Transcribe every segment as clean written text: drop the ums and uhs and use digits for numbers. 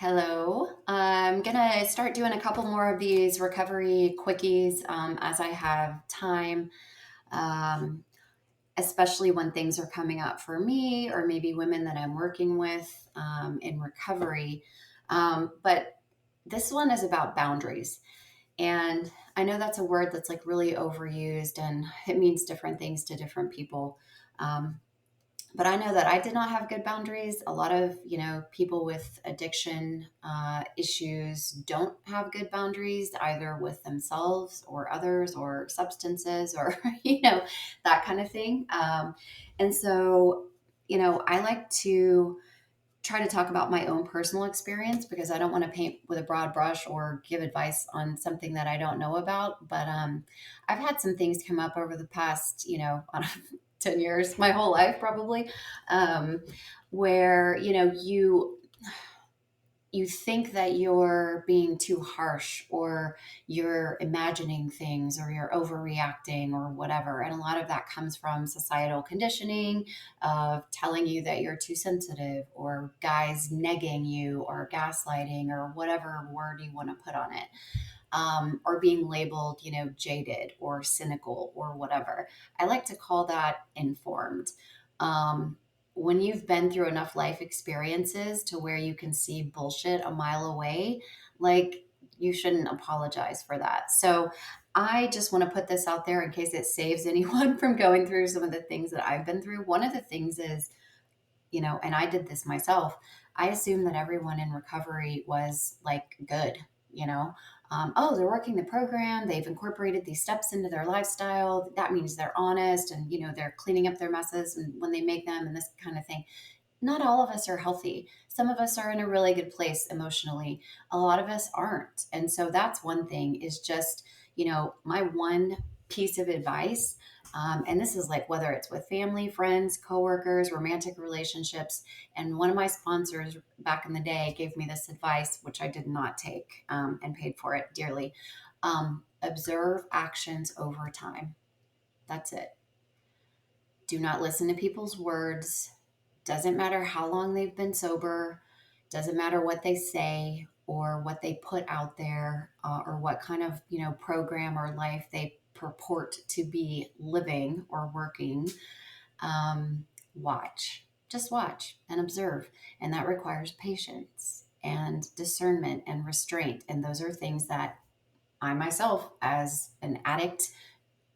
Hello. I'm gonna start doing a couple more of these recovery quickies as I have time, um, especially when things are coming up for me or maybe women that I'm working with in recovery. But this one is about boundaries. And I know that's a word that's like really overused and it means different things to different people. Um, but I know that I did not have good boundaries. A lot of people with addiction issues don't have good boundaries either with themselves or others or substances or that kind of thing. And so I like to try to talk about my own personal experience because I don't want to paint with a broad brush or give advice on something that I don't know about. But I've had some things come up over the past, on 10 years, my whole life probably, um, where, you think that you're being too harsh or you're imagining things or you're overreacting or whatever. And a lot of that comes from societal conditioning of telling you that you're too sensitive or guys negging you or gaslighting or whatever word you want to put on it. Or being labeled, jaded or cynical or whatever. I like to call that informed. Um, when you've been through enough life experiences to where you can see bullshit a mile away, like you shouldn't apologize for that. So I just want to put this out there in case it saves anyone from going through some of the things that I've been through. One of the things is, and I did this myself, I assumed that everyone in recovery was like good, you know. Oh, they're working the program, they've incorporated these steps into their lifestyle. That means they're honest and, they're cleaning up their messes and when they make them and this kind of thing. Not all of us are healthy. Some of us are in a really good place emotionally. A lot of us aren't. And so that's one thing is just, my one piece of advice. And this is like whether it's with family, friends, coworkers, romantic relationships. And one of my sponsors back in the day gave me this advice, which I did not take and paid for it dearly. Observe actions over time. That's it. Do not listen to people's words. Doesn't matter how long they've been sober, doesn't matter what they say or what they put out there or what kind of, program or life they purport to be living or working. Watch, just watch and observe. And that requires patience and discernment and restraint. And those are things that I myself, as an addict,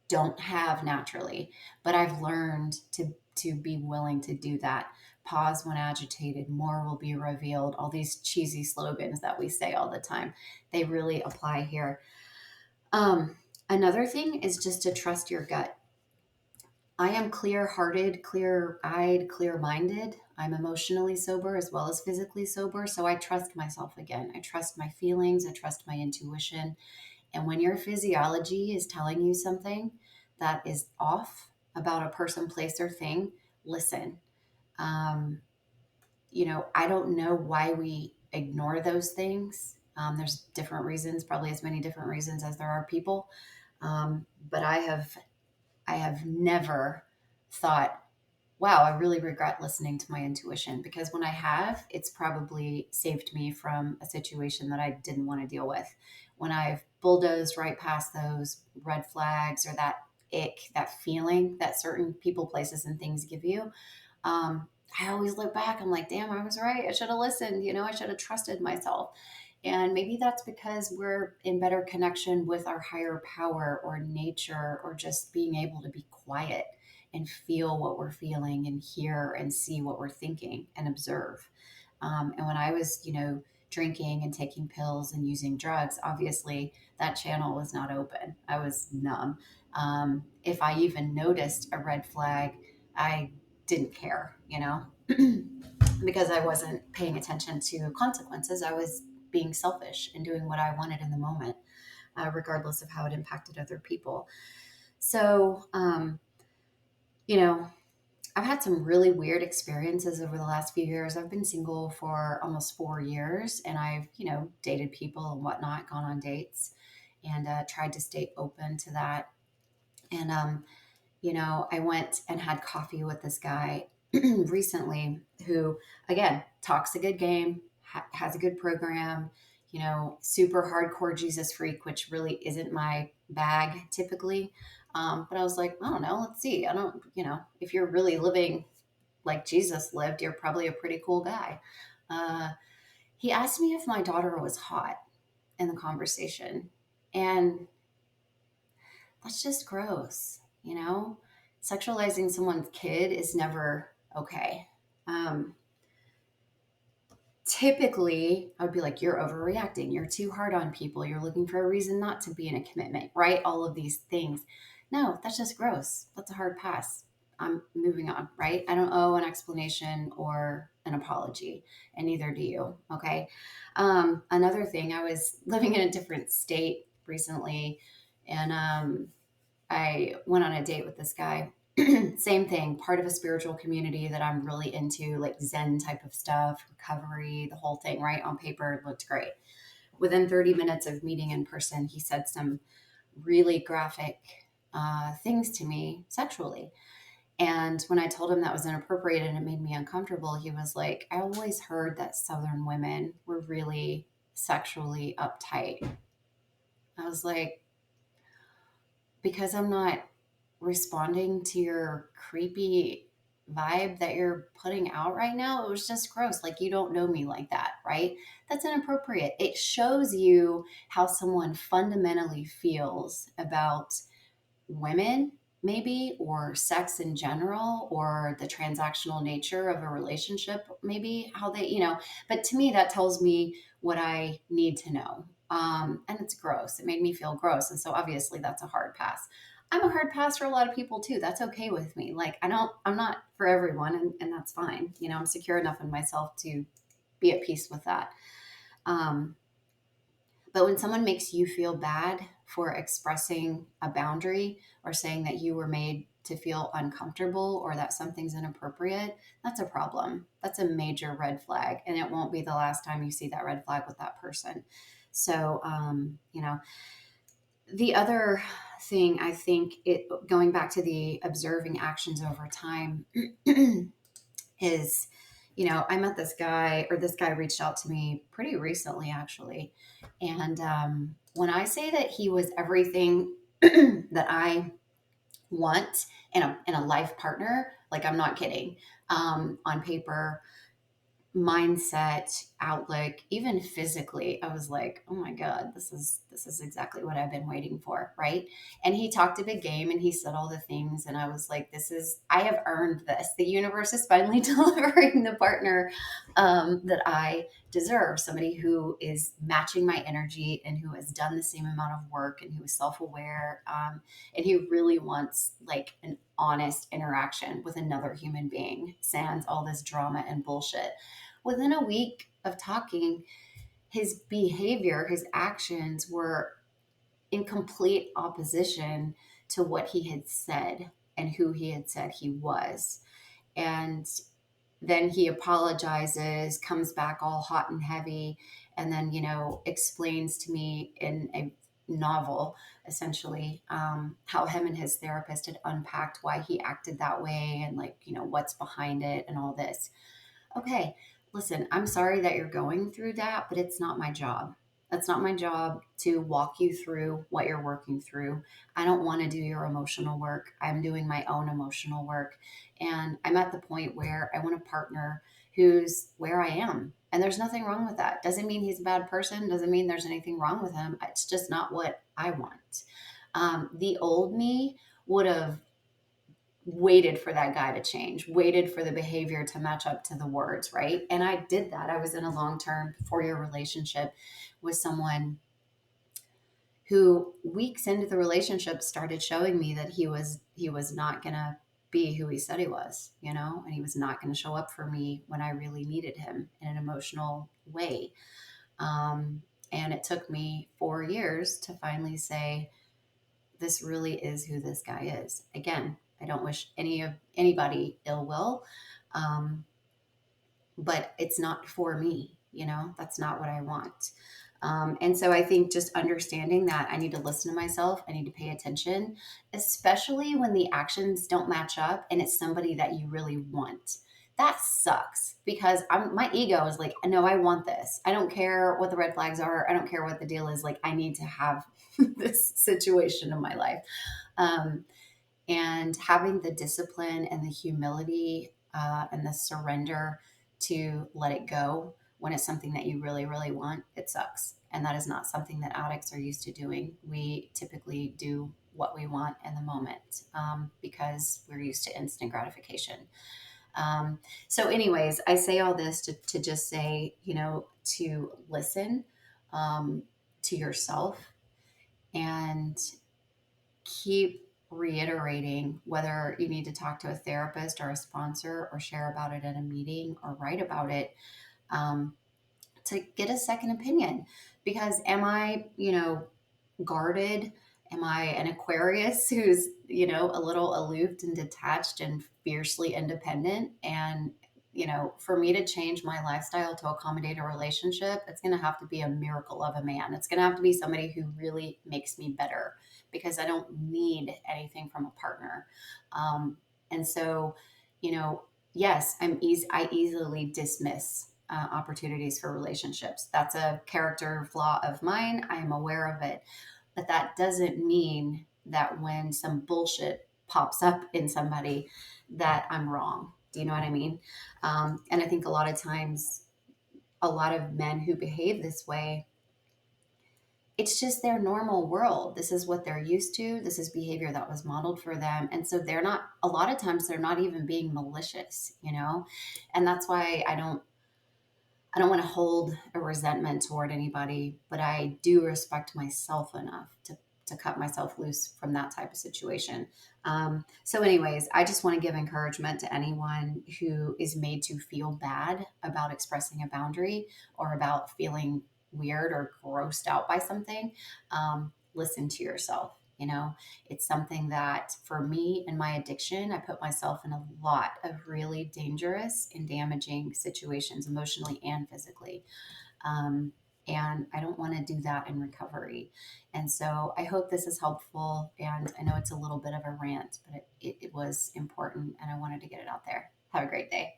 don't have naturally, but I've learned to be willing to do that. Pause when agitated, more will be revealed. All these cheesy slogans that we say all the time, they really apply here. Another thing is just to trust your gut. I am clear hearted, clear eyed, clear minded. I'm emotionally sober as well as physically sober. So I trust myself again. I trust my feelings. I trust my intuition. And when your physiology is telling you something that is off about a person, place, or thing, listen. Um, I don't know why we ignore those things. There's different reasons, probably as many different reasons as there are people. But I have never thought, wow, I really regret listening to my intuition because when I have, it's probably saved me from a situation that I didn't want to deal with. When I've bulldozed right past those red flags or that ick, that feeling that certain people, places, and things give you, I always look back. I'm like, damn, I was right. I should have listened. I should have trusted myself. And maybe that's because we're in better connection with our higher power or nature or just being able to be quiet and feel what we're feeling and hear and see what we're thinking and observe. And when I was, drinking and taking pills and using drugs, obviously that channel was not open. I was numb. If I even noticed a red flag, I didn't care, because I wasn't paying attention to consequences. I was being selfish and doing what I wanted in the moment, regardless of how it impacted other people. So, you know, I've had some really weird experiences over the last few years. I've been single for almost 4 years and I've, dated people and whatnot, gone on dates and tried to stay open to that. And, I went and had coffee with this guy recently who, again, talks a good game, has a good program, super hardcore Jesus freak, which really isn't my bag typically. But I was like, I don't know, let's see. I don't, if you're really living like Jesus lived, you're probably a pretty cool guy. Uh, he asked me if my daughter was hot in the conversation. And that's just gross, Sexualizing someone's kid is never okay. Um, Typically, I would be like, you're overreacting. You're too hard on people. You're looking for a reason not to be in a commitment, right? All of these things. No, that's just gross. That's a hard pass. I'm moving on, right? I don't owe an explanation or an apology, and neither do you. Okay. Another thing, I was living in a different state recently, and I went on a date with this guy. Same thing, part of a spiritual community that I'm really into, like Zen type of stuff, recovery, the whole thing, right? On paper, it looked great. Within 30 minutes of meeting in person, he said some really graphic things to me sexually. And when I told him that was inappropriate and it made me uncomfortable, he was like, I always heard that Southern women were really sexually uptight. I was like, because I'm not responding to your creepy vibe that you're putting out right now, it was just gross. Like, you don't know me like that, right? That's inappropriate. It shows you how someone fundamentally feels about women, maybe, or sex in general, or the transactional nature of a relationship, maybe how they, but to me, that tells me what I need to know. And it's gross. It made me feel gross. And so obviously that's a hard pass. I'm a hard pass for a lot of people too. That's okay with me. Like, I'm not for everyone, and that's fine. I'm secure enough in myself to be at peace with that. Um, but when someone makes you feel bad for expressing a boundary or saying that you were made to feel uncomfortable or that something's inappropriate, that's a problem. That's a major red flag. And it won't be the last time you see that red flag with that person. So, the other thing I think, going back to the observing actions over time, is, I met this guy, or this guy reached out to me pretty recently, actually. And when I say that he was everything that I want in a life partner, like, I'm not kidding. On paper, mindset, outlook, even physically, I was like, oh my God, this is exactly what I've been waiting for, right? And he talked a big game and he said all the things, and I was like, I have earned this. The universe is finally delivering the partner that I deserve, somebody who is matching my energy and who has done the same amount of work and who is self-aware, and who really wants like an honest interaction with another human being, sans all this drama and bullshit. Within a week of talking, his behavior, his actions were in complete opposition to what he had said and who he had said he was. And then he apologizes, comes back all hot and heavy, and then, explains to me in a novel, essentially, how him and his therapist had unpacked why he acted that way and, like, what's behind it and all this. Okay, listen, I'm sorry that you're going through that, but it's not my job. That's not my job to walk you through what you're working through. I don't want to do your emotional work. I'm doing my own emotional work. And I'm at the point where I want a partner who's where I am. And there's nothing wrong with that. Doesn't mean he's a bad person. Doesn't mean there's anything wrong with him. It's just not what I want. The old me would have waited for that guy to change, waited for the behavior to match up to the words, right? And I did that. I was in a long-term 4-year relationship with someone who weeks into the relationship started showing me that he was not going to be who he said he was, and he was not going to show up for me when I really needed him in an emotional way. And it took me 4 years to finally say, this really is who this guy is. Again, I don't wish anybody ill will, but it's not for me. That's not what I want. And so I think just understanding that I need to listen to myself, I need to pay attention, especially when the actions don't match up and it's somebody that you really want. that sucks because my ego is like, no, I want this. I don't care what the red flags are. I don't care what the deal is. Like, I need to have this situation in my life. Um, and having the discipline and the humility and the surrender to let it go when it's something that you really, really want, it sucks. And that is not something that addicts are used to doing. We typically do what we want in the moment because we're used to instant gratification. Um, so, anyways, I say all this to just say, to listen um, to yourself and keep reiterating whether you need to talk to a therapist or a sponsor or share about it at a meeting or write about it um, to get a second opinion. Because am I, guarded? Am I an Aquarius who's, a little aloof and detached and fiercely independent? And, for me to change my lifestyle to accommodate a relationship, it's going to have to be a miracle of a man. It's going to have to be somebody who really makes me better because I don't need anything from a partner. And so, yes, I easily dismiss opportunities for relationships. That's a character flaw of mine. I am aware of it. But that doesn't mean that when some bullshit pops up in somebody that I'm wrong. Do you know what I mean? And I think a lot of times, a lot of men who behave this way, it's just their normal world. This is what they're used to. This is behavior that was modeled for them. And so they're not, a lot of times, they're not even being malicious, And that's why I don't want to hold a resentment toward anybody, but I do respect myself enough to cut myself loose from that type of situation. So, anyways, I just want to give encouragement to anyone who is made to feel bad about expressing a boundary or about feeling weird or grossed out by something. Listen to yourself. It's something that for me and my addiction, I put myself in a lot of really dangerous and damaging situations, emotionally and physically. Um, and I don't want to do that in recovery. And so I hope this is helpful. And I know it's a little bit of a rant, but it was important and I wanted to get it out there. Have a great day.